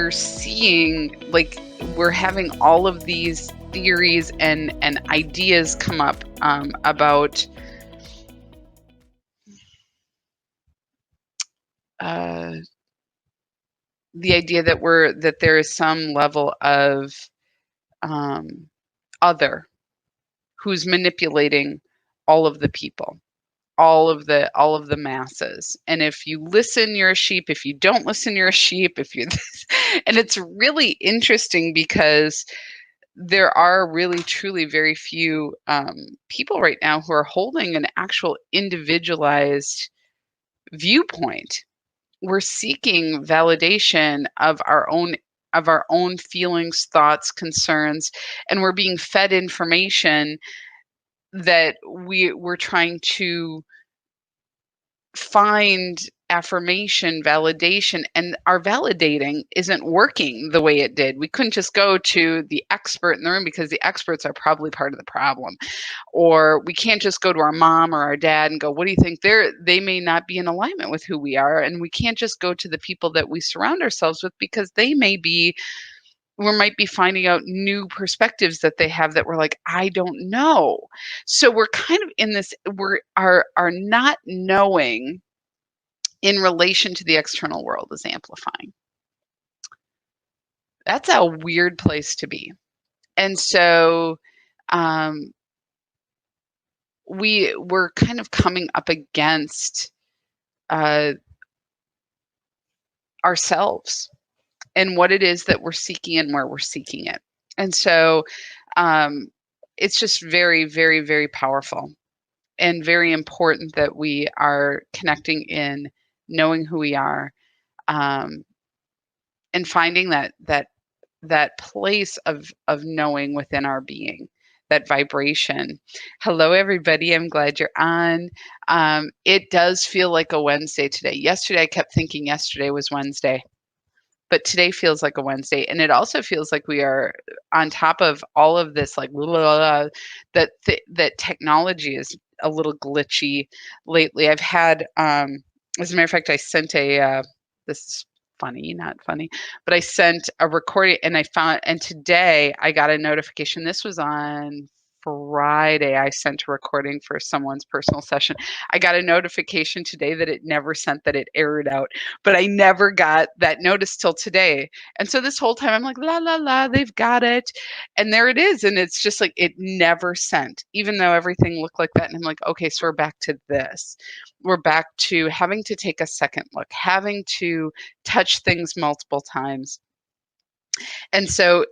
we're seeing, like, we're having all of these theories and ideas come up about the idea that there is some level of other who's manipulating all of the people, all of the masses. And if you listen, you're a sheep. If you don't listen, you're a sheep. If you and it's really interesting because there are really truly very few people right now who are holding an actual individualized viewpoint. We're seeking validation of our own feelings, thoughts, concerns, and we're being fed information that we're trying to find affirmation, validation, and our validating isn't working the way it did. We couldn't just go to the expert in the room because the experts are probably part of the problem. Or we can't just go to our mom or our dad and go, what do you think? They may not be in alignment with who we are. And we can't just go to the people that we surround ourselves with because we might be finding out new perspectives that they have that we're like, I don't know. So we're kind of in this, our not knowing in relation to the external world is amplifying. That's a weird place to be. And so we're kind of coming up against ourselves and what it is that we're seeking and where we're seeking it. And so it's just very, very, very powerful and very important that we are connecting in knowing who we are and finding that place of knowing within our being, that vibration. Hello, everybody. I'm glad you're on. It does feel like a Wednesday today. Yesterday, I kept thinking yesterday was Wednesday, but today feels like a Wednesday. And it also feels like we are on top of all of this, like blah, blah, blah, that technology is a little glitchy lately. I've had, as a matter of fact, I sent this is funny, not funny, but I sent a recording and today I got a notification. This was on Friday. I sent a recording for someone's personal session. I got a notification today that it never sent, that it errored out, but I never got that notice till today. And so this whole time I'm like, la, la, la, they've got it. And there it is. And it's just like, it never sent, even though everything looked like that. And I'm like, okay, so we're back to this. We're back to having to take a second look, having to touch things multiple times. And so,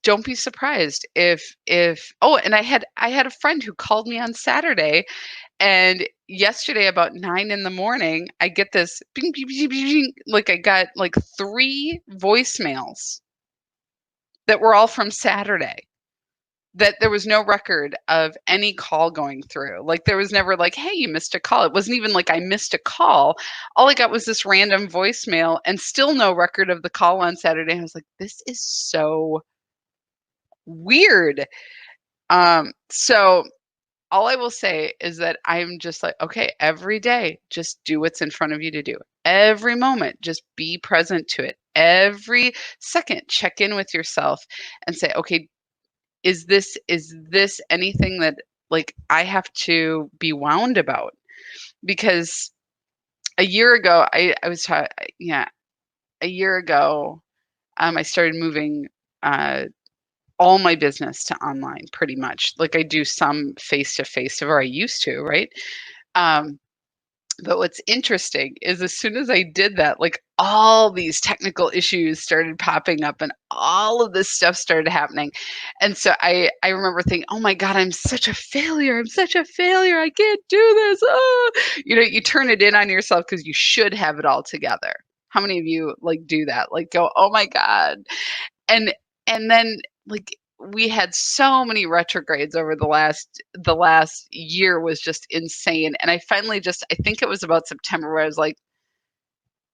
don't be surprised if and I had a friend who called me on Saturday, and yesterday about 9 in the morning, I get this bing, bing, bing, bing, bing, like I got like 3 voicemails that were all from Saturday, that there was no record of any call going through. Like there was never like, hey, you missed a call. It wasn't even like I missed a call. All I got was this random voicemail and still no record of the call on Saturday. I was like, this is so weird. So all I will say is that I'm just like, okay, every day, just do what's in front of you to do. Every moment, just be present to it. Every second, check in with yourself and say, okay, is this anything that like I have to be wound about? Because a year ago, I was taught, yeah, a year ago, I started moving all my business to online pretty much. Like I do some face-to-face, or I used to, right? But what's interesting is as soon as I did that, like all these technical issues started popping up and all of this stuff started happening. And so I remember thinking, oh my God, I'm such a failure. I'm such a failure. I can't do this. Oh. You know, you turn it in on yourself because you should have it all together. How many of you like do that? Like go, oh my God. And then like we had so many retrogrades over the last year, was just insane. And I finally I think it was about September, where I was like,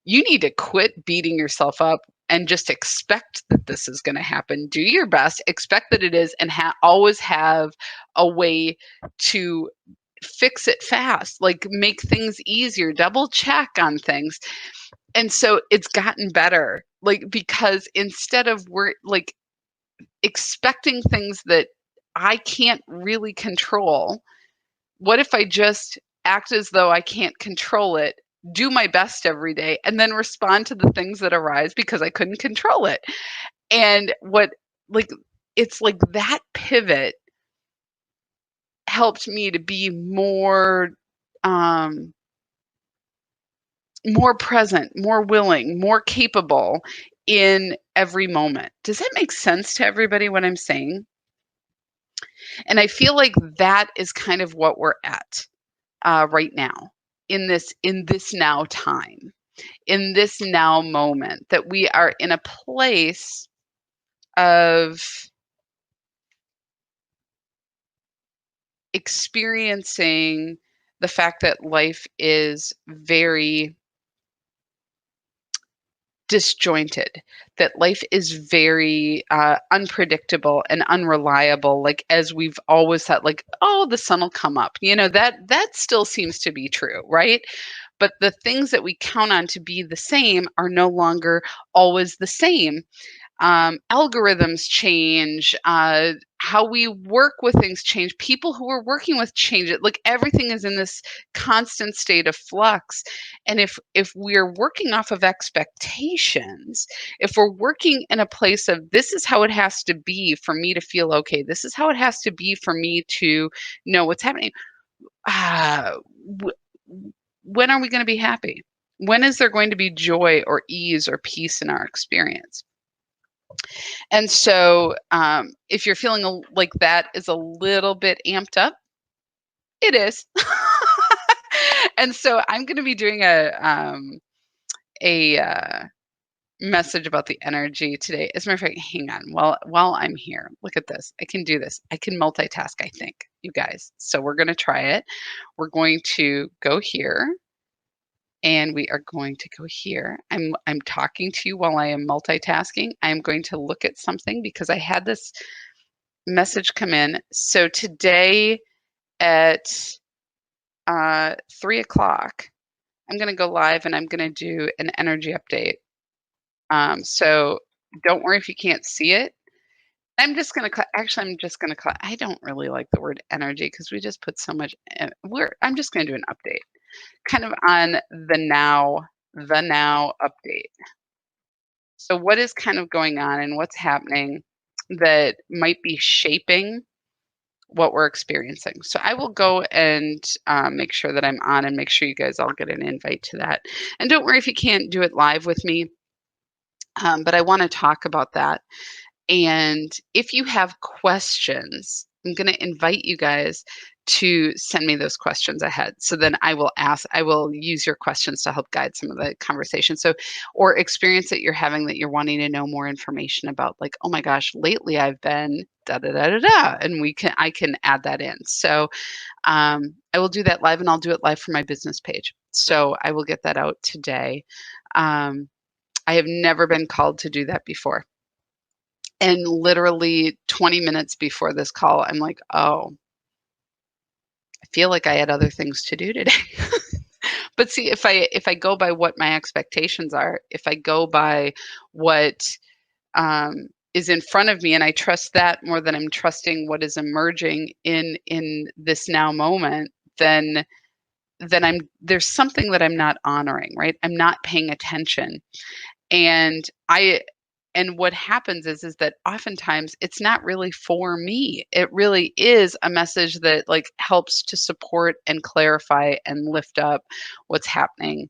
you need to quit beating yourself up and just expect that this is going to happen. Do your best, expect that it is, and always have a way to fix it fast, like make things easier, double check on things. And so it's gotten better. like, because instead of we're like expecting things that I can't really control, what if I just act as though I can't control it, do my best every day, and then respond to the things that arise because I couldn't control it? And what, like, it's like that pivot helped me to be um, more present, more willing, more capable in every moment. Does that make sense to everybody what I'm saying? And I feel like that is kind of what we're at right now in this now time, in this now moment, that we are in a place of experiencing the fact that life is very disjointed, that life is very unpredictable and unreliable, like as we've always thought, like, oh, the sun will come up, that still seems to be true, right? But the things that we count on to be the same are no longer always the same. Algorithms change, how we work with things change, people who we're working with change it. Like, everything is in this constant state of flux. And if we're working off of expectations, if we're working in a place of, this is how it has to be for me to feel okay, this is how it has to be for me to know what's happening, uh, when are we going to be happy? When is there going to be joy or ease or peace in our experience? And so, if you're feeling like that is a little bit amped up, it is. And so I'm going to be doing a message about the energy today. As a matter of fact, hang on. While I'm here, look at this. I can do this. I can multitask, I think, you guys. So we're going to try it. We're going to go here. And we are going to go here. I'm talking to you while I am multitasking. I'm going to look at something because I had this message come in. So today at 3:00, I'm going to go live and I'm going to do an energy update. So don't worry if you can't see it. I'm just going to, I don't really like the word energy because we just put so much, I'm just going to do an update kind of on the now update. So what is kind of going on and what's happening that might be shaping what we're experiencing? So I will go and make sure that I'm on and make sure you guys all get an invite to that. And don't worry if you can't do it live with me, but I want to talk about that. And if you have questions, I'm going to invite you guys to send me those questions ahead. So then I will use your questions to help guide some of the conversation. So, or experience that you're having that you're wanting to know more information about, like, oh my gosh, lately I've been da da da da da, and I can add that in. So I will do that live, and I'll do it live from my business page. So I will get that out today. I have never been called to do that before. And literally 20 minutes before this call, I'm like, oh, I feel like I had other things to do today. But see, if I go by what my expectations are, if I go by what is in front of me, and I trust that more than I'm trusting what is emerging in this now moment, then there's something that I'm not honoring, right? I'm not paying attention. And what happens is that oftentimes it's not really for me. It really is a message that, like, helps to support and clarify and lift up what's happening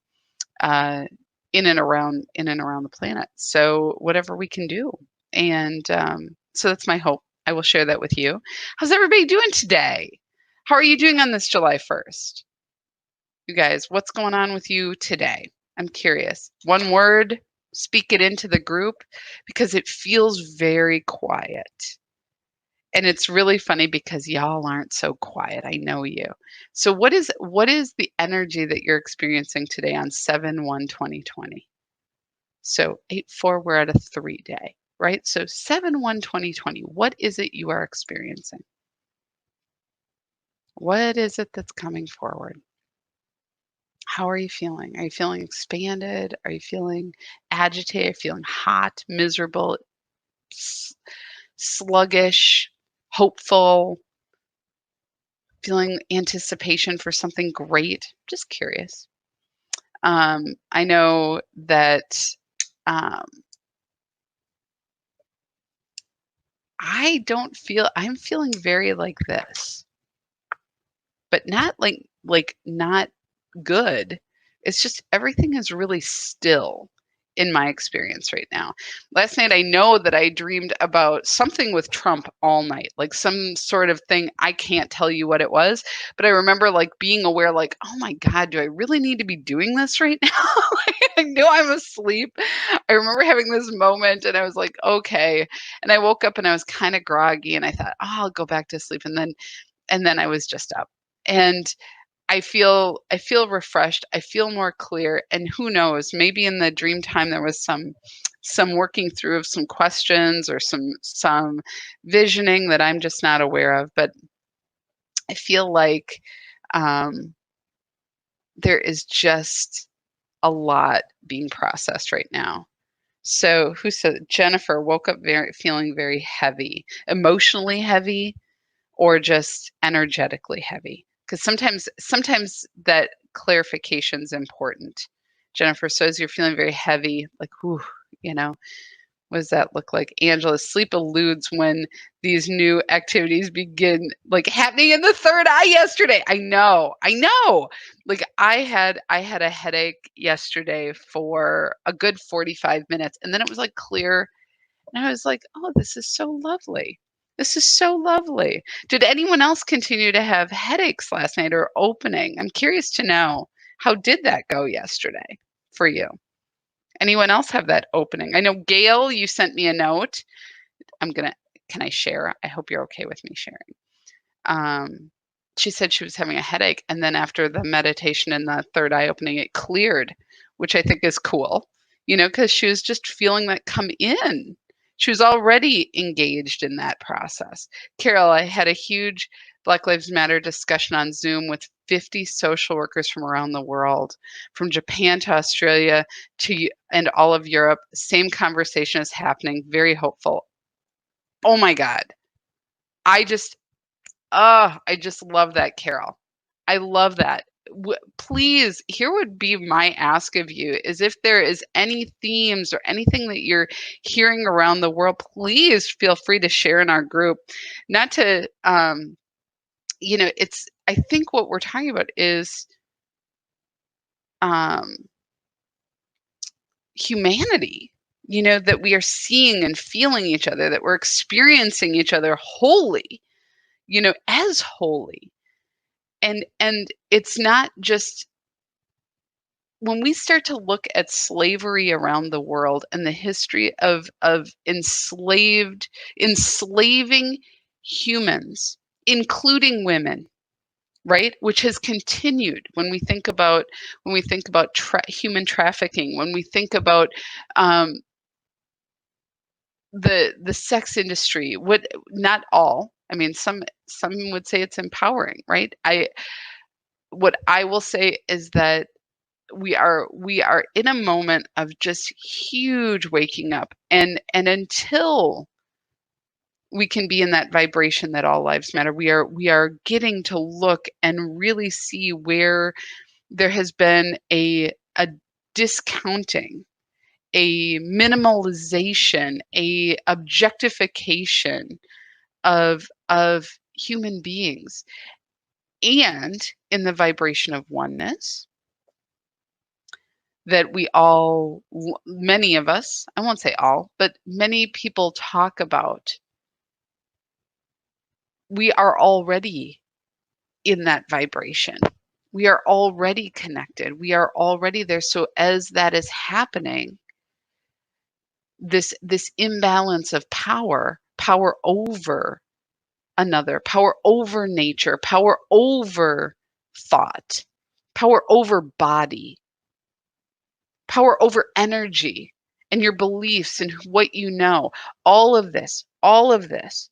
in and around the planet. So whatever we can do. And so that's my hope. I will share that with you. How's everybody doing today? How are you doing on this July 1st? You guys, what's going on with you today? I'm curious. One word, speak it into the group, because it feels very quiet. And it's really funny because y'all aren't so quiet. I know you. So what is the energy that you're experiencing today on 7/1/2020? So 8/4, we're at a 3-day, right? So 7/1/2020, what is it you are experiencing? What is it that's coming forward? How are you feeling? Are you feeling expanded? Are you feeling agitated? Are you feeling hot, miserable, s- sluggish, hopeful, feeling anticipation for something great? Just curious. I know that um, I'm feeling very like this, but not like not good. It's just everything is really still in my experience right now. Last night, I know that I dreamed about something with Trump all night, like some sort of thing. I can't tell you what it was, but I remember like being aware, like, oh my God, do I really need to be doing this right now? I know I'm asleep. I remember having this moment and I was like, okay. And I woke up and I was kind of groggy and I thought, oh, I'll go back to sleep. And then I was just up. And I feel refreshed. I feel more clear, and who knows, maybe in the dream time there was some working through of some questions or some visioning that I'm just not aware of, but I feel like um, there is just a lot being processed right now. So who said Jennifer woke up feeling very heavy, emotionally heavy, or just energetically heavy? Because sometimes that clarification is important. Jennifer says you're feeling very heavy, like, whew, you know, what does that look like? Angela, sleep eludes when these new activities begin, like happening in the third eye yesterday. I know. Like I had a headache yesterday for a good 45 minutes, and then it was like clear, and I was like, oh, this is so lovely. This is so lovely. Did anyone else continue to have headaches last night or opening? I'm curious to know, how did that go yesterday for you? Anyone else have that opening? I know Gail, you sent me a note. Can I share? I hope you're okay with me sharing. Um, she said she was having a headache, and then after the meditation and the third eye opening, it cleared, which I think is cool, because she was just feeling that come in. She was already engaged in that process. Carol, I had a huge Black Lives Matter discussion on Zoom with 50 social workers from around the world, from Japan to Australia and all of Europe. Same conversation is happening. Very hopeful. Oh my God. I just I just love that, Carol. I love that. Please, here would be my ask of you is if there is any themes or anything that you're hearing around the world, please feel free to share in our group. Not to, I think what we're talking about is um, humanity, that we are seeing and feeling each other, that we're experiencing each other wholly, as holy. And it's not just when we start to look at slavery around the world and the history of enslaving humans, including women, right, which has continued when we think about human trafficking, when we think about um, the sex industry. What Not all, I mean, some would say it's empowering, right? What I will say is that we are in a moment of just huge waking up, and until we can be in that vibration that all lives matter, we are getting to look and really see where there has been a discounting, a minimalization, a objectification of human beings, and in the vibration of oneness that many of us, I won't say all, but many people talk about. We are already in that vibration. We are already connected. We are already there. So as that is happening, this imbalance of power over another, power over nature, power over thought, power over body, power over energy and your beliefs and what you know. All of this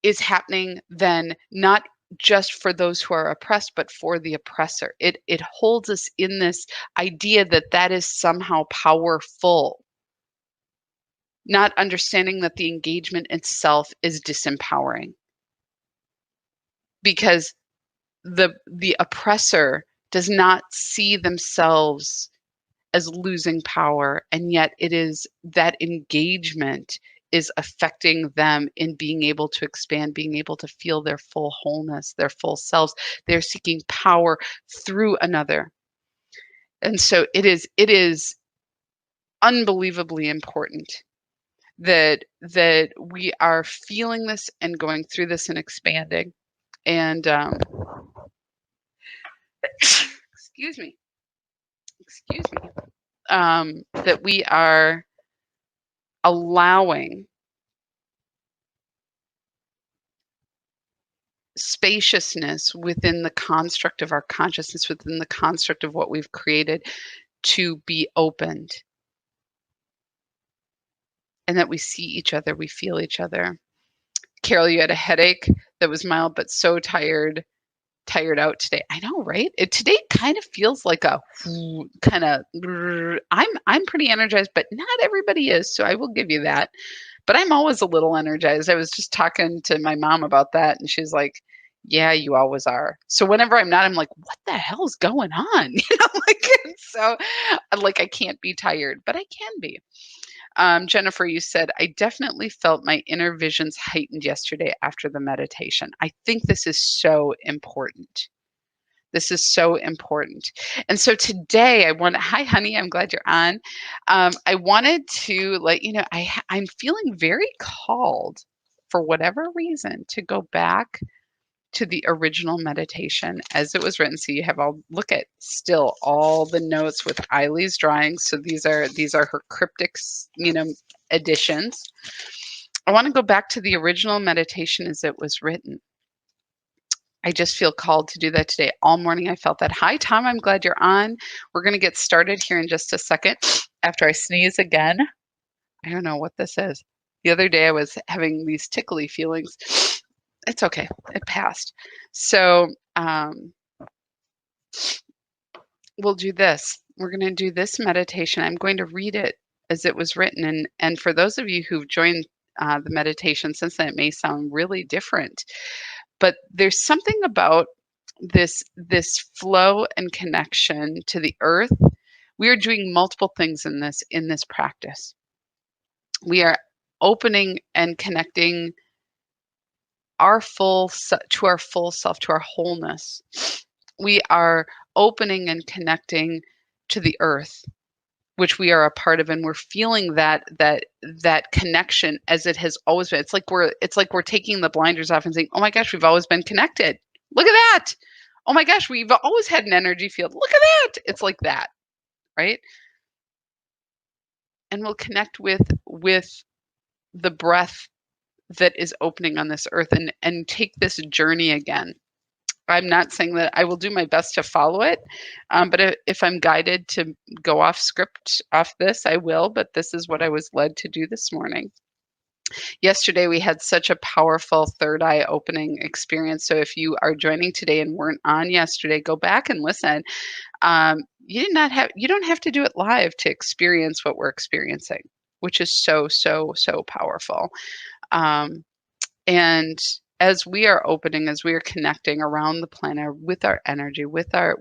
is happening then, not just for those who are oppressed, but for the oppressor. It holds us in this idea that that is somehow powerful, not understanding that the engagement itself is disempowering, because the oppressor does not see themselves as losing power, and yet it is that engagement is affecting them in being able to expand, being able to feel their full wholeness, their full selves. They're seeking power through another. And so it is unbelievably important that we are feeling this and going through this and expanding. And excuse me, excuse me, that we are allowing spaciousness within the construct of our consciousness, within the construct of what we've created, to be opened, and that we see each other, we feel each other. Carol, you had a headache that was mild, but so tired out today. I know, right? Today kind of feels like a kind of. I'm pretty energized, but not everybody is. So I will give you that. But I'm always a little energized. I was just talking to my mom about that, and she's like, "Yeah, you always are." So whenever I'm not, I'm like, "What the hell's going on?" So like I can't be tired, but I can be. Jennifer, you said, I definitely felt my inner visions heightened yesterday after the meditation. I think this is so important. This is so important. And so today hi, honey, I'm glad you're on. I wanted to let you know, I'm feeling very called for whatever reason to go back to the original meditation as it was written. So you have look at still all the notes with Eileen's drawings. So these are her cryptic, additions. I want to go back to the original meditation as it was written. I just feel called to do that today. All morning I felt that. Hi, Tom. I'm glad you're on. We're going to get started here in just a second after I sneeze again. I don't know what this is. The other day I was having these tickly feelings. It's okay. It passed. So we'll do this. We're going to do this meditation. I'm going to read it as it was written. And for those of you who've joined the meditation since then, it may sound really different. But there's something about this flow and connection to the earth. We are doing multiple things in this practice. We are opening and connecting our to our full self, to our wholeness. We are opening and connecting to the earth, which we are a part of, and we're feeling that connection as it has always been. It's like we're taking the blinders off and saying, "Oh my gosh, we've always been connected. Look at that. Oh my gosh, we've always had an energy field. Look at that." It's like that, right? And we'll connect with the breath that is opening on this earth and take this journey again. I'm not saying that I will do my best to follow it, but if I'm guided to go off script off this, I will, but this is what I was led to do this morning. Yesterday, we had such a powerful third eye opening experience. So if you are joining today and weren't on yesterday, go back and listen. You don't have to do it live to experience what we're experiencing, which is so, so, so powerful. And as we are opening, as we are connecting around the planet with our energy, with our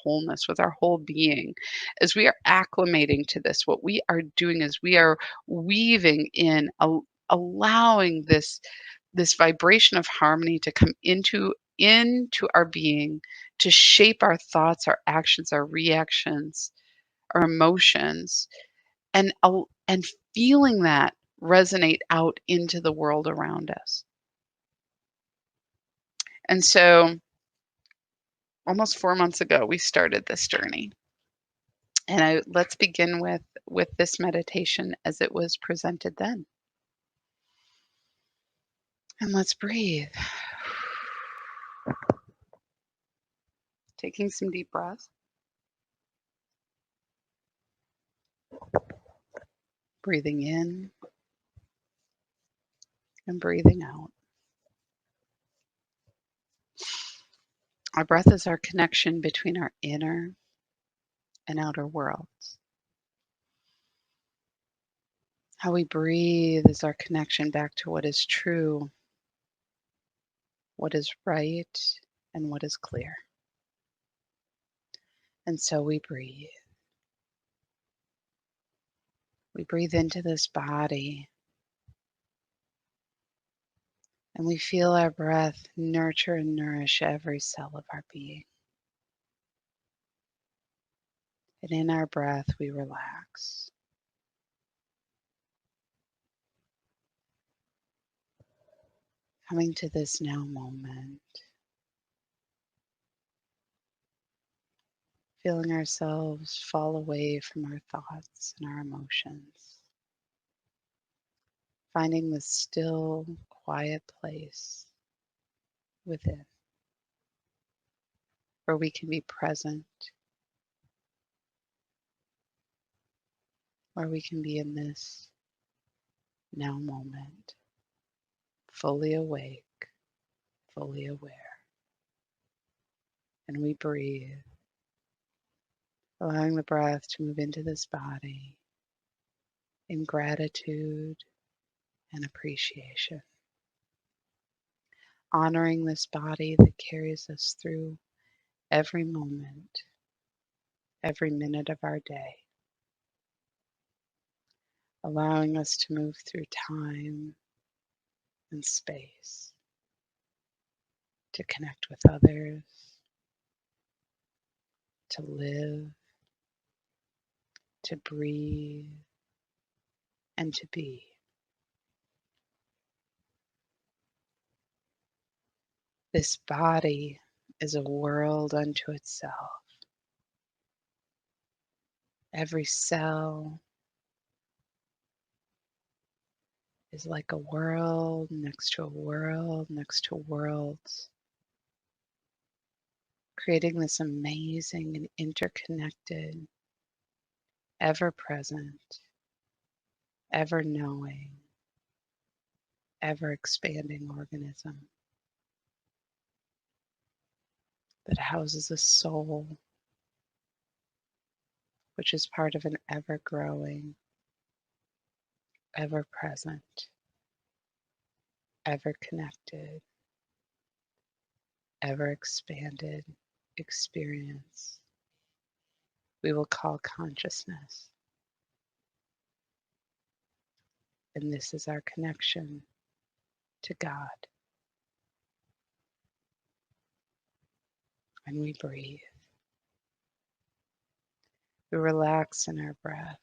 wholeness, with our whole being, as we are acclimating to this, what we are doing is we are weaving in, allowing this vibration of harmony to come into our being, to shape our thoughts, our actions, our reactions, our emotions, and feeling that resonate out into the world around us. And so almost 4 months ago, we started this journey. And let's begin with this meditation as it was presented then. And let's breathe. Taking some deep breaths. Breathing in and breathing out. Our breath is our connection between our inner and outer worlds. How we breathe is our connection back to what is true, what is right, and what is clear. And so we breathe. We breathe into this body, and we feel our breath nurture and nourish every cell of our being. And in our breath, we relax. Coming to this now moment, feeling ourselves fall away from our thoughts and our emotions, finding the still, quiet place within where we can be present, where we can be in this now moment, fully awake, fully aware. And we breathe, allowing the breath to move into this body in gratitude and appreciation, honoring this body that carries us through every moment, every minute of our day, allowing us to move through time and space to connect with others, to live, to breathe, and to be. This body is a world unto itself. Every cell is like a world next to a world next to worlds, creating this amazing and interconnected, ever present, ever knowing, ever expanding organism that houses a soul, which is part of an ever growing, ever present, ever connected, ever expanded experience we will call consciousness. And this is our connection to God. And we breathe. We relax in our breath.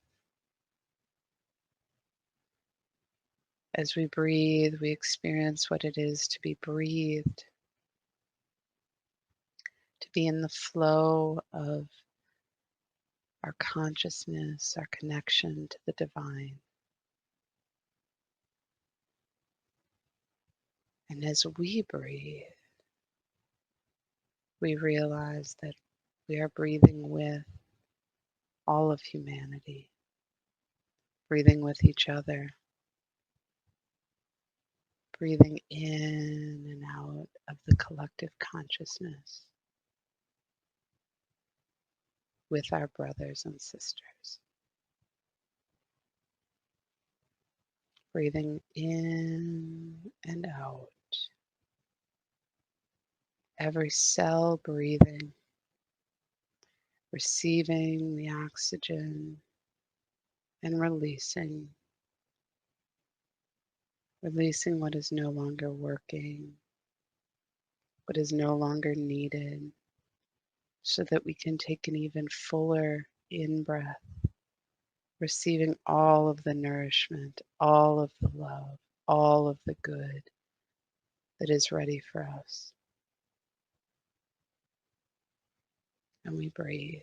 As we breathe, we experience what it is to be breathed, to be in the flow of our consciousness, our connection to the divine. And as we breathe, we realize that we are breathing with all of humanity, breathing with each other, breathing in and out of the collective consciousness with our brothers and sisters. Breathing in and out, every cell breathing, receiving the oxygen and releasing what is no longer working, what is no longer needed, so that we can take an even fuller in-breath, receiving all of the nourishment, all of the love, all of the good that is ready for us. And we breathe.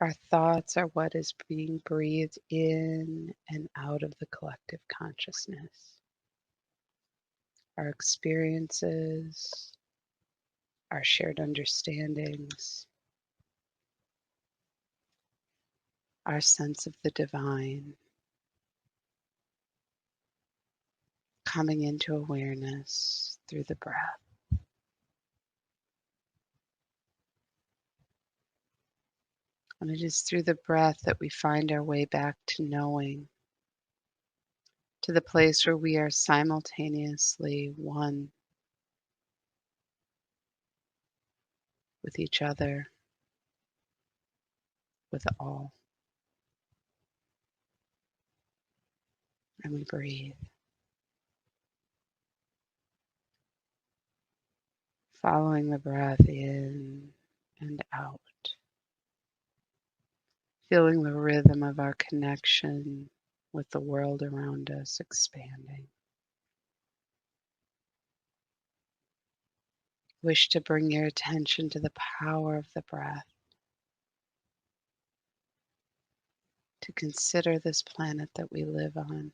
Our thoughts are what is being breathed in and out of the collective consciousness. Our experiences, our shared understandings, our sense of the divine, coming into awareness through the breath. And it is through the breath that we find our way back to knowing, to the place where we are simultaneously one with each other, with all. And we breathe, following the breath in and out, feeling the rhythm of our connection with the world around us expanding. Wish to bring your attention to the power of the breath, to consider this planet that we live on,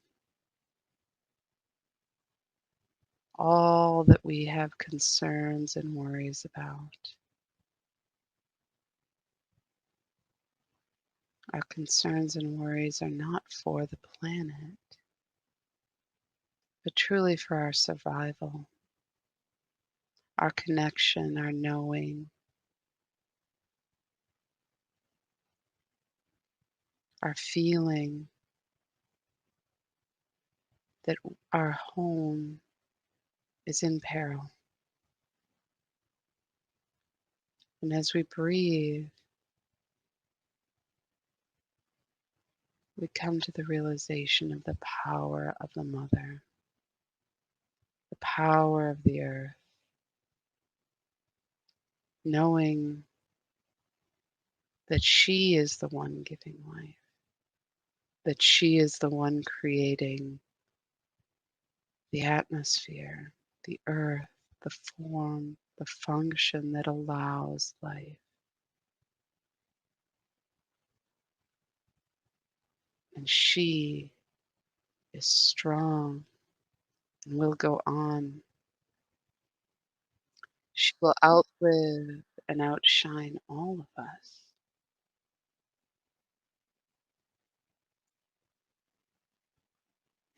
all that we have concerns and worries about. Our concerns and worries are not for the planet, but truly for our survival, our connection, our knowing, our feeling that our home is in peril. And as we breathe, we come to the realization of the power of the mother, the power of the earth, knowing that she is the one giving life, that she is the one creating the atmosphere, the earth, the form, the function that allows life. And she is strong and will go on. She will outlive and outshine all of us.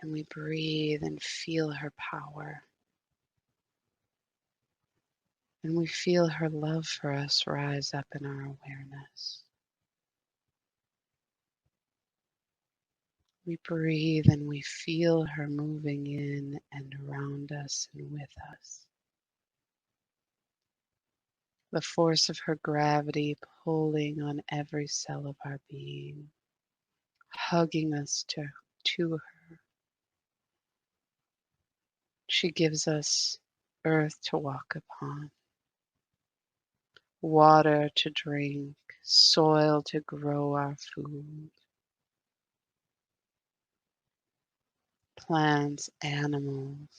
And we breathe and feel her power. And we feel her love for us rise up in our awareness. We breathe and we feel her moving in and around us and with us. The force of her gravity pulling on every cell of our being, hugging us to her. She gives us earth to walk upon, water to drink, soil to grow our food, plants, animals,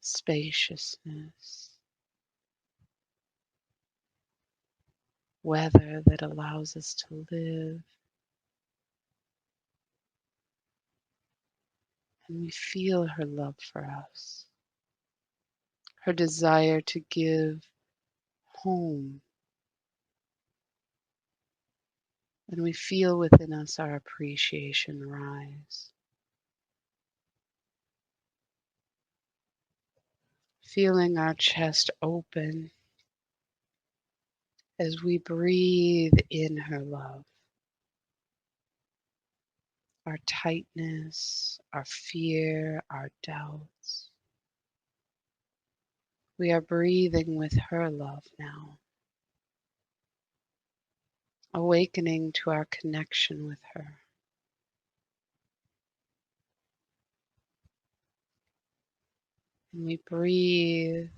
spaciousness, weather that allows us to live. And we feel her love for us, her desire to give home. And we feel within us our appreciation rise. Feeling our chest open as we breathe in her love. Our tightness, our fear, our doubts. We are breathing with her love now, awakening to our connection with her. And we breathe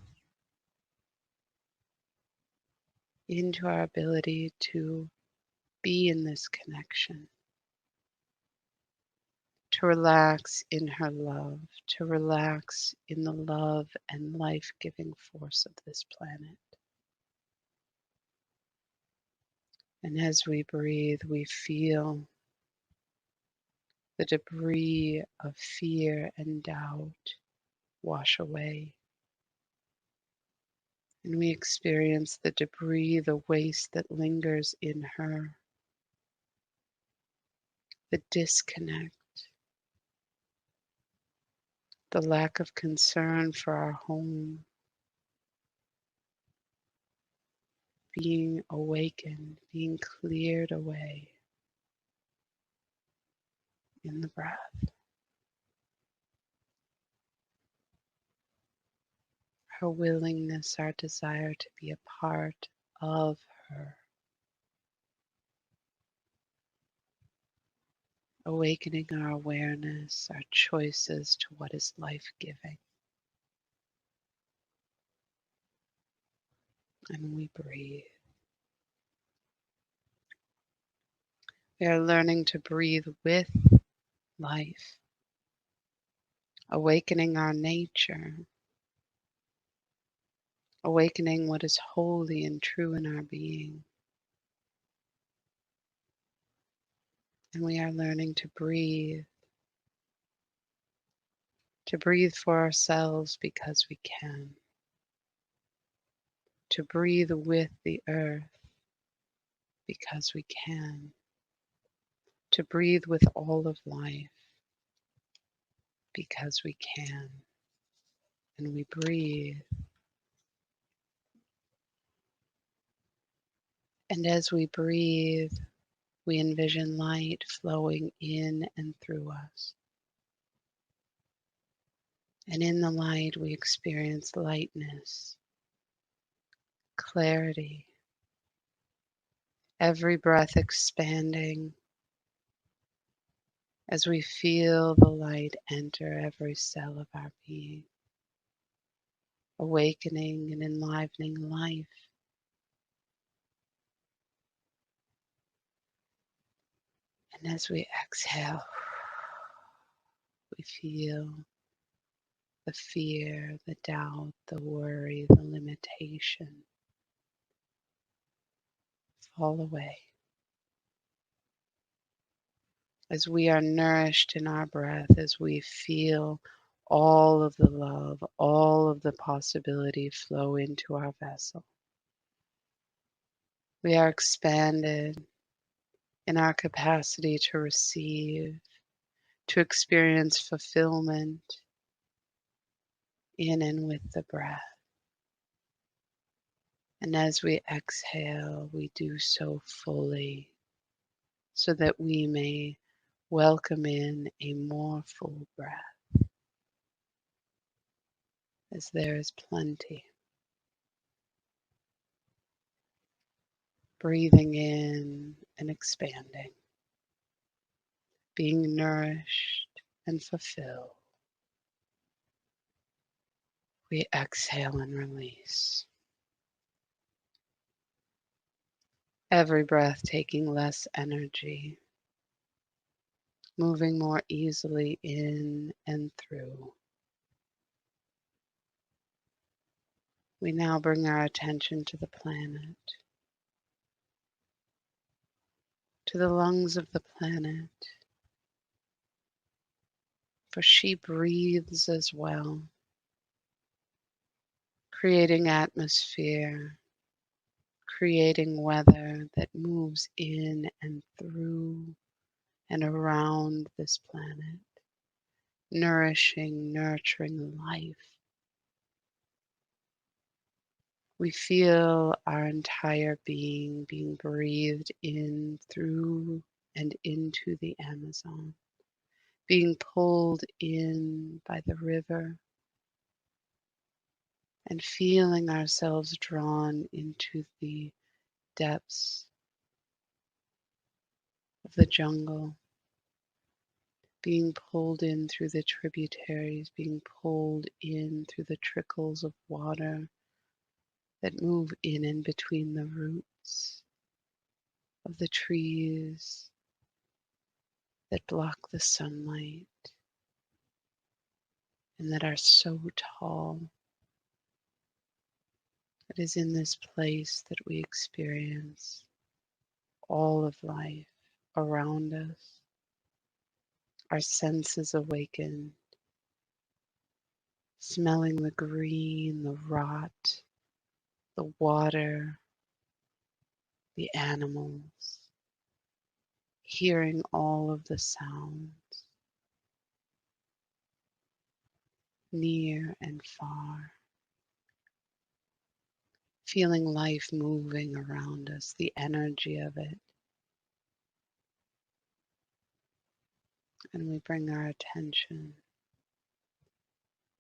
into our ability to be in this connection, to relax in her love, to relax in the love and life-giving force of this planet. And as we breathe, we feel the debris of fear and doubt wash away. And we experience the debris, the waste that lingers in her, the disconnect, the lack of concern for our home being awakened, being cleared away in the breath. Her willingness, our desire to be a part of her. Awakening our awareness, our choices to what is life-giving. And we breathe. We are learning to breathe with life, awakening our nature, awakening what is holy and true in our being. And we are learning to breathe for ourselves because we can, to breathe with the earth because we can, to breathe with all of life because we can. And we breathe. And as we breathe, we envision light flowing in and through us. And in the light, we experience lightness, clarity, every breath expanding as we feel the light enter every cell of our being, awakening and enlivening life. And as we exhale, we feel the fear, the doubt, the worry, the limitation fall away. As we are nourished in our breath, as we feel all of the love, all of the possibility flow into our vessel. We are expanded in our capacity to receive, to experience fulfillment in and with the breath. And as we exhale, we do so fully so that we may welcome in a more full breath, as there is plenty. Breathing in and expanding, being nourished and fulfilled. We exhale and release. Every breath taking less energy, moving more easily in and through. We now bring our attention to the planet, to the lungs of the planet, for she breathes as well, creating atmosphere, creating weather that moves in and through and around this planet, nourishing, nurturing life. We feel our entire being being breathed in through and into the Amazon, being pulled in by the river, and feeling ourselves drawn into the depths of the jungle, being pulled in through the tributaries, being pulled in through the trickles of water that move in and between the roots of the trees that block the sunlight and that are so tall. It is in this place that we experience all of life around us, our senses awaken, smelling the green, the rot, the water, the animals, hearing all of the sounds. near and far, feeling life moving around us, the energy of it. And we bring our attention,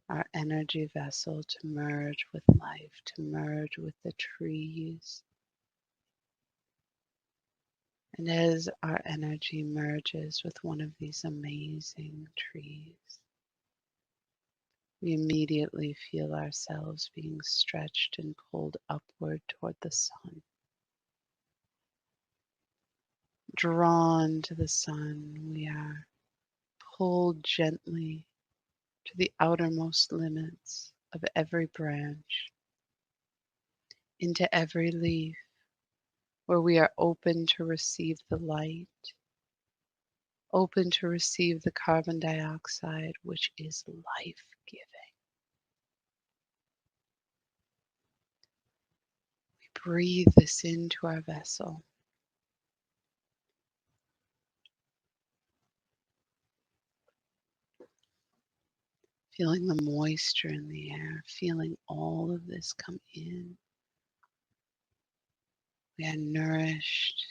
our energy vessel to merge with life, to merge with the trees. And as our energy merges with one of these amazing trees, we immediately feel ourselves being stretched and pulled upward toward the sun. Drawn to the sun, we are pulled gently to the outermost limits of every branch, into every leaf, where we are open to receive the light, open to receive the carbon dioxide, which is life-giving. We breathe this into our vessel, feeling the moisture in the air, feeling all of this come in. We are nourished,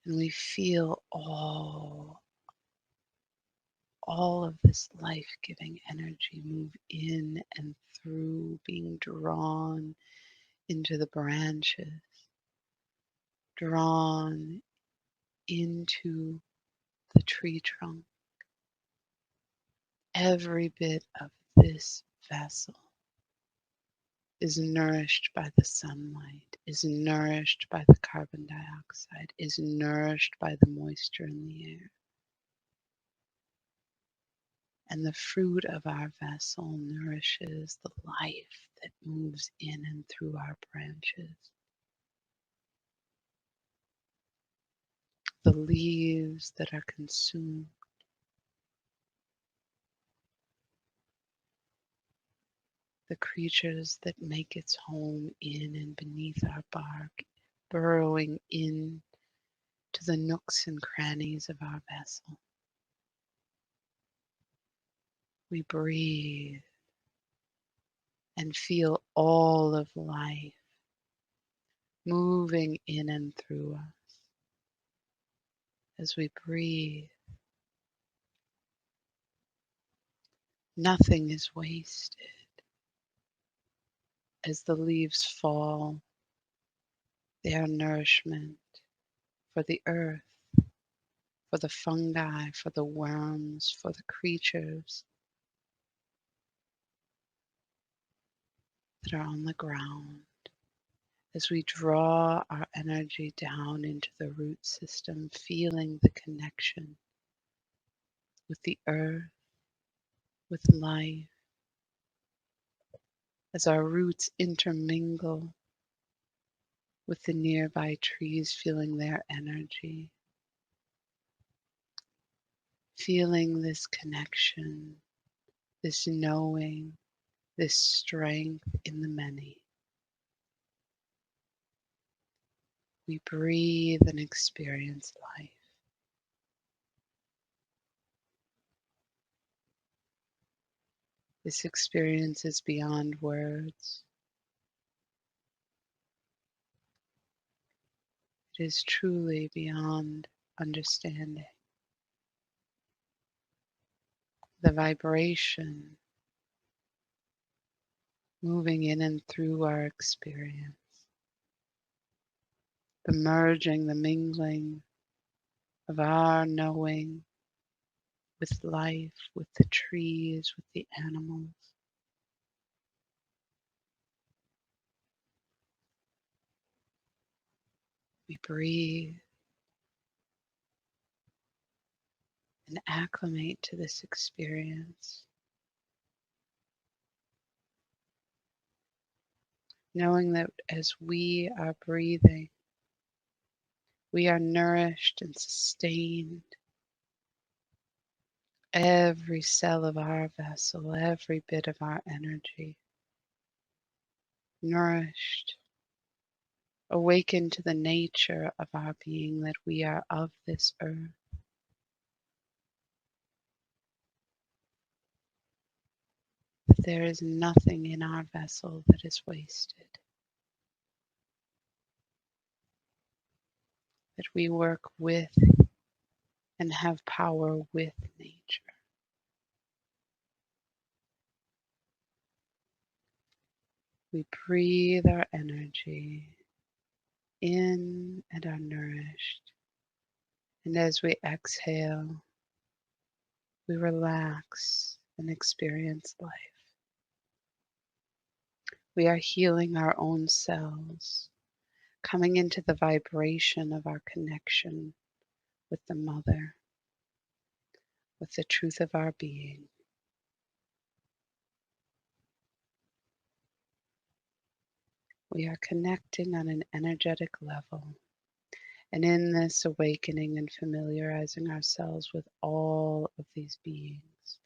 and we feel all of this life-giving energy move in and through, being drawn into the branches, drawn into the tree trunk. Every bit of this vessel is nourished by the sunlight, is nourished by the carbon dioxide, is nourished by the moisture in the air. And the fruit of our vessel nourishes the life that moves in and through our branches. The leaves that are consumed, the creatures that make its home in and beneath our bark, burrowing in to the nooks and crannies of our vessel. We breathe and feel all of life moving in and through us. As we breathe, nothing is wasted. As the leaves fall, they are nourishment for the earth, for the fungi, for the worms, for the creatures that are on the ground. As we draw our energy down into the root system, feeling the connection with the earth, with life, as our roots intermingle with the nearby trees, feeling their energy, feeling this connection, this knowing, this strength in the many. We breathe and experience life. This experience is beyond words. It is truly beyond understanding. The vibration moving in and through our experience. The merging, the mingling of our knowing with life, with the trees, with the animals. We breathe and acclimate to this experience, knowing that as we are breathing, we are nourished and sustained. Every cell of our vessel, every bit of our energy, nourished, awakened to the nature of our being, that we are of this earth. there is nothing in our vessel that is wasted, that we work with and have power with nature. We breathe our energy in and are nourished. And as we exhale, we relax and experience life. We are healing our own selves, coming into the vibration of our connection with the Mother, with the truth of our being. We are connecting on an energetic level, and in this awakening and familiarizing ourselves with all of these beings,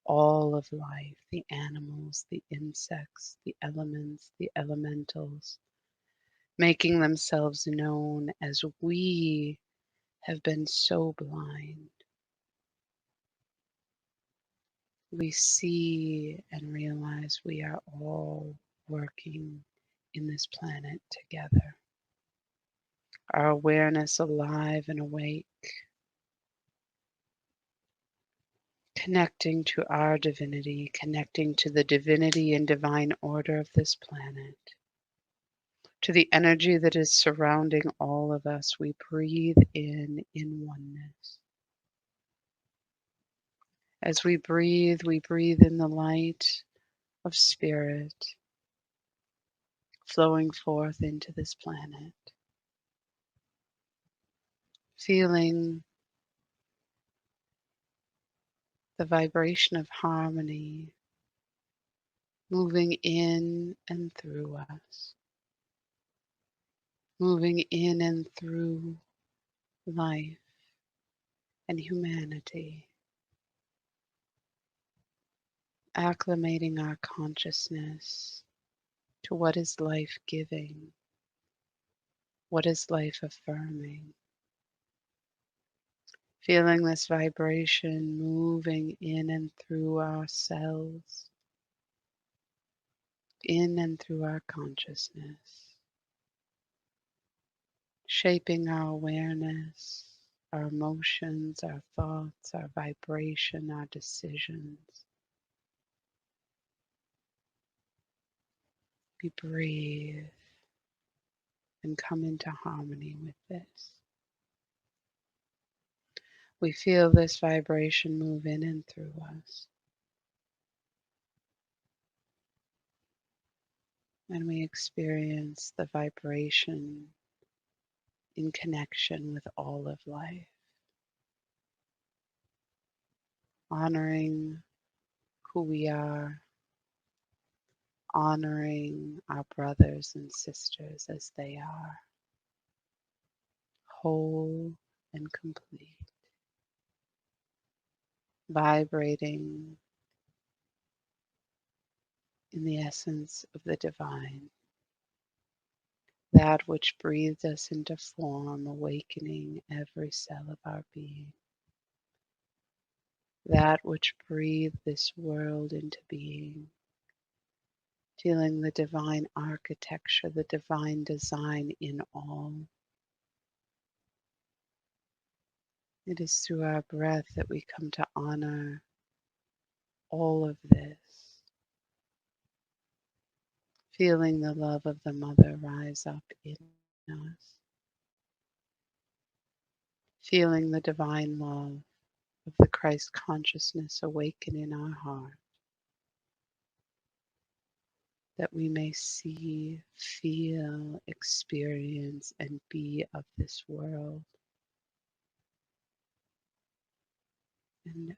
all of life, the animals, the insects, the elements, the elementals, making themselves known as we have been so blind. We see and realize we are all working in this planet together. Our awareness alive and awake, connecting to our divinity, connecting to the divinity and divine order of this planet, to the energy that is surrounding all of us. We breathe in oneness. As we breathe in the light of spirit flowing forth into this planet, feeling the vibration of harmony moving in and through us, moving in and through life and humanity, acclimating our consciousness to what is life giving, what is life affirming. Feeling this vibration moving in and through our cells, in and through our consciousness, shaping our awareness, our emotions, our thoughts, our vibration, our decisions. We breathe and come into harmony with this. We feel this vibration move in and through us. And we experience the vibration in connection with all of life, honoring who we are, honoring our brothers and sisters as they are, whole and complete, vibrating in the essence of the divine, that which breathed us into form, awakening every cell of our being, that which breathed this world into being, feeling the divine architecture, the divine design in all. It is through our breath that we come to honor all of this, feeling the love of the Mother rise up in us, feeling the divine love of the Christ consciousness awaken in our heart, that we may see, feel, experience, and be of this world. And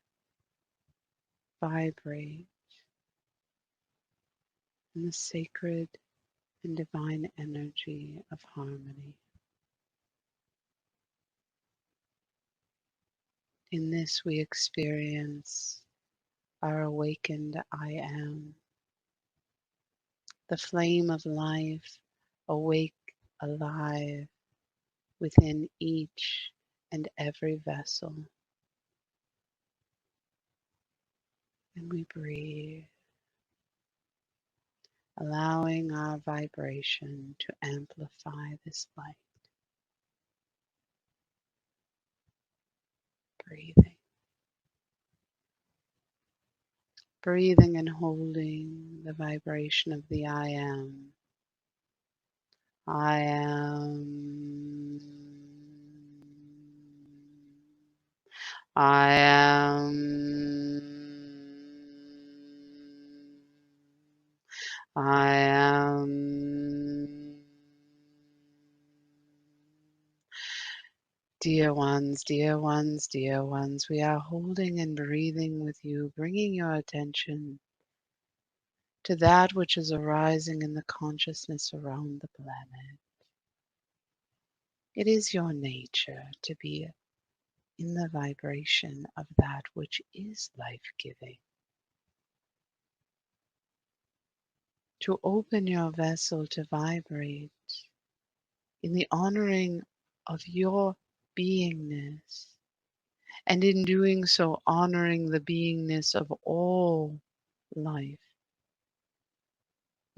vibrate in the sacred and divine energy of harmony. In this we experience our awakened I am, the flame of life awake, alive within each and every vessel. And we breathe allowing our vibration to amplify this light. Breathing. Breathing and holding the vibration of the I am. I am. I am. I am. Dear ones, dear ones, dear ones, we are holding and breathing with you, bringing your attention to that which is arising in the consciousness around the planet. It is your nature to be in the vibration of that which is life-giving. To open your vessel to vibrate in the honoring of your beingness, and in doing so honoring the beingness of all life,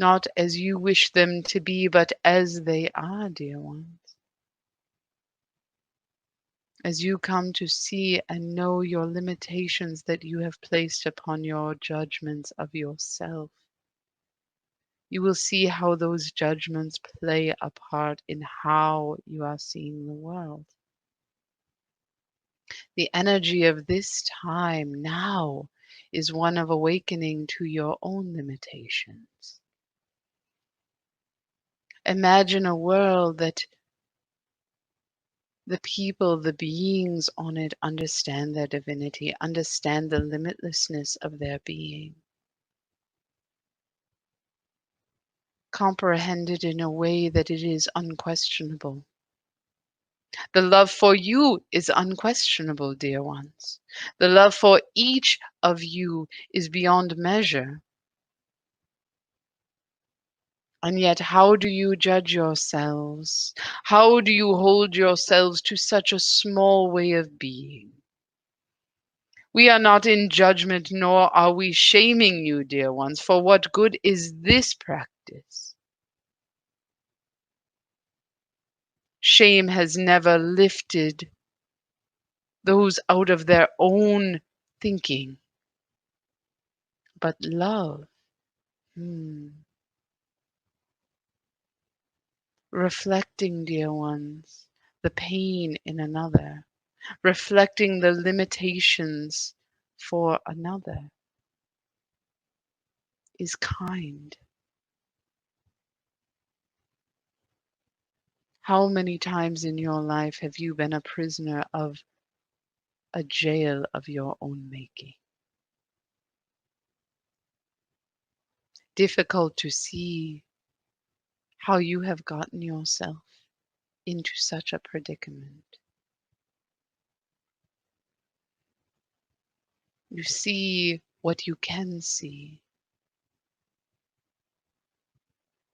not as you wish them to be, but as they are, dear ones. As you come to see and know your limitations that you have placed upon your judgments of yourself, you will see how those judgments play a part in how you are seeing the world. The energy of this time now is one of awakening to your own limitations. Imagine a world that the people, the beings on it understand their divinity, understand the limitlessness of their being. Comprehend it in a way that it is unquestionable. The love for you is unquestionable, dear ones. The love for each of you is beyond measure. And yet, how do you judge yourselves? How do you hold yourselves to such a small way of being? We are not in judgment, nor are we shaming you, dear ones, for what good is this practice? Shame has never lifted those out of their own thinking, but love. Reflecting, dear ones, the pain in another, reflecting the limitations for another is kind. How many times in your life have you been a prisoner of a jail of your own making? Difficult to see how you have gotten yourself into such a predicament. You see what you can see,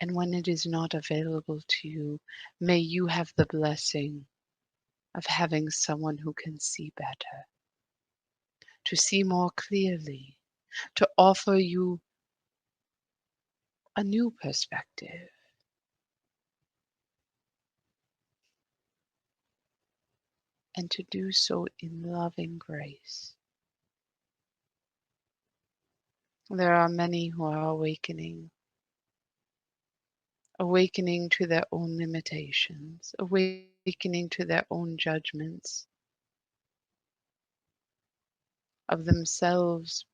and when it is not available to you, may you have the blessing of having someone who can see better, to see more clearly, to offer you a new perspective. And to do so in loving grace. There are many who are awakening to their own limitations, awakening to their own judgments of themselves,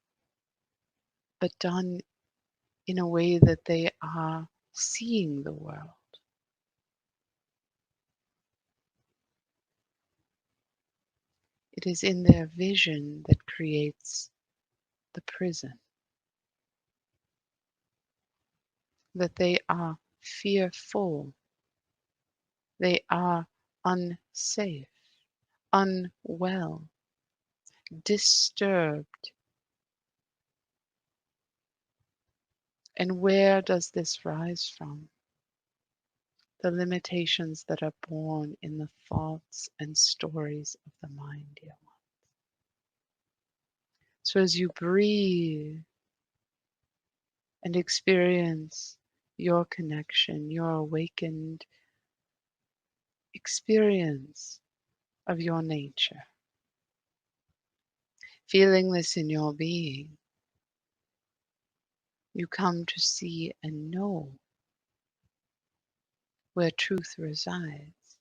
but done in a way that they are seeing the world. It is in their vision that creates the prison, that they are fearful, they are unsafe, unwell, disturbed. And where does this rise from? The limitations that are born in the thoughts and stories of the mind, dear one. So as you breathe and experience your connection, your awakened experience of your nature. Feeling this in your being, you come to see and know where truth resides,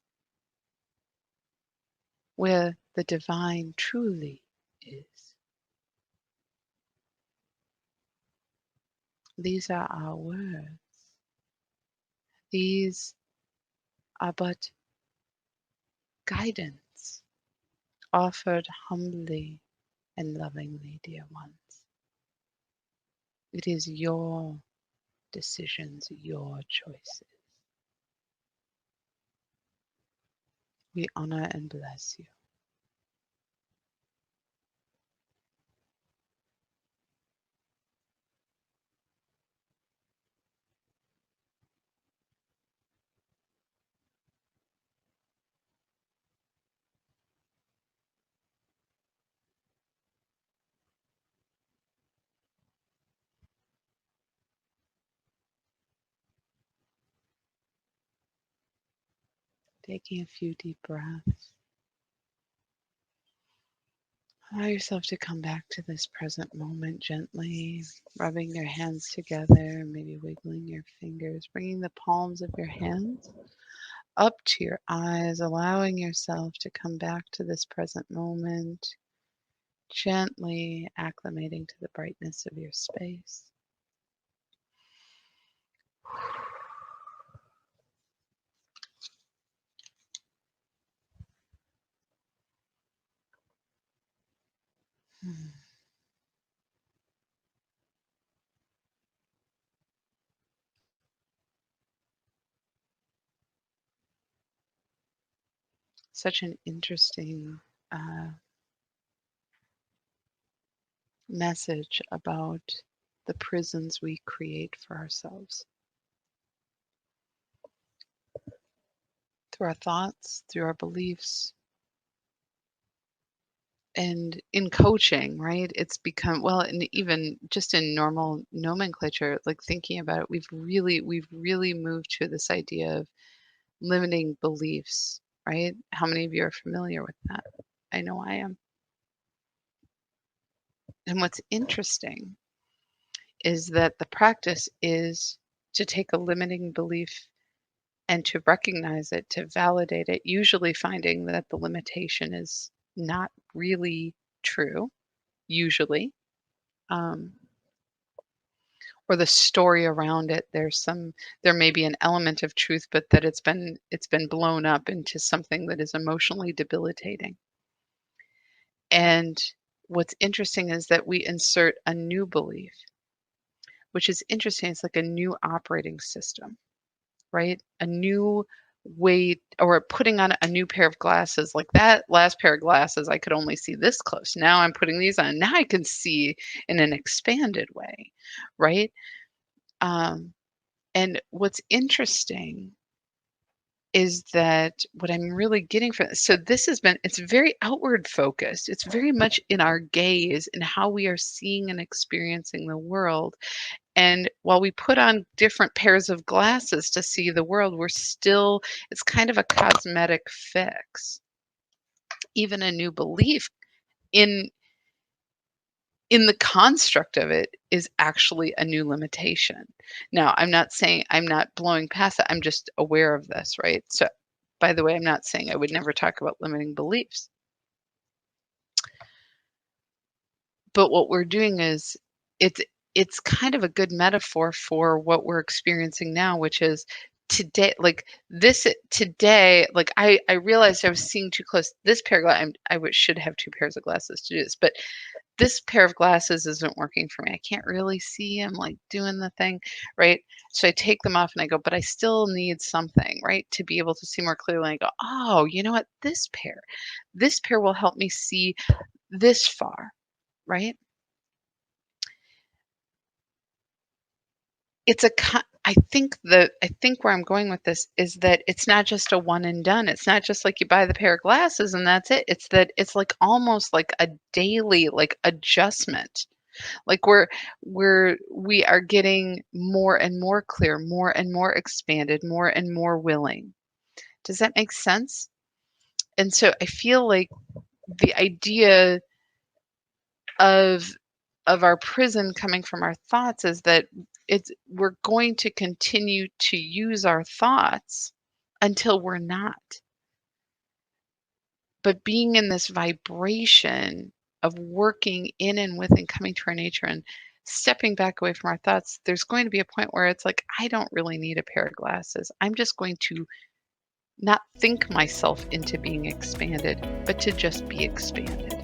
where the divine truly is. These are our words. These are but guidance offered humbly and lovingly, dear ones. It is your decisions, your choices. We honor and bless you. Taking a few deep breaths. Allow yourself to come back to this present moment gently, rubbing your hands together, maybe wiggling your fingers, bringing the palms of your hands up to your eyes, allowing yourself to come back to this present moment, gently acclimating to the brightness of your space. Such an interesting message about the prisons we create for ourselves through our thoughts, through our beliefs. And in coaching, right, it's become, well, and even just in normal nomenclature, like thinking about it, we've really moved to this idea of limiting beliefs, right? How many of you are familiar with that? I know I am. And what's interesting is that the practice is to take a limiting belief and to recognize it, to validate it, usually finding that the limitation is not really true, usually. Or the story around it, there may be an element of truth, but that it's been blown up into something that is emotionally debilitating. And what's interesting is that we insert a new belief, which is interesting. It's like a new operating system, right? A new way, or putting on a new pair of glasses. Like that last pair of glasses, I could only see this close. Now I'm putting these on. Now I can see in an expanded way, right? And what's interesting is that what I'm really getting from this, so this has been, it's very outward focused. It's very much in our gaze and how we are seeing and experiencing the world. And while we put on different pairs of glasses to see the world, it's kind of a cosmetic fix. Even a new belief in in the construct of it is actually a new limitation. Now, I'm not saying, I'm not blowing past it. I'm just aware of this, right? So, by the way, I'm not saying I would never talk about limiting beliefs. But what we're doing is it's it's kind of a good metaphor for what we're experiencing now, which is today, like this today, like I realized I was seeing too close. This pair of glasses, should have two pairs of glasses to do this, but this pair of glasses isn't working for me. I can't really see. I'm like doing the thing, right? So I take them off and I go, but I still need something, right? To be able to see more clearly. I go, oh, you know what? This pair will help me see this far, right? It's a I think where I'm going with this is that it's not just a one and done. It's not just like you buy the pair of glasses and that's it. It's that it's like almost like a daily like adjustment, Like we are getting more and more clear, more and more expanded, more and more willing. Does that make sense? And so I feel like the idea of our prison coming from our thoughts is that we're going to continue to use our thoughts until we're not. But being in this vibration of working in and with and coming to our nature and stepping back away from our thoughts, there's going to be a point where it's like, I don't really need a pair of glasses. I'm just going to not think myself into being expanded, but to just be expanded.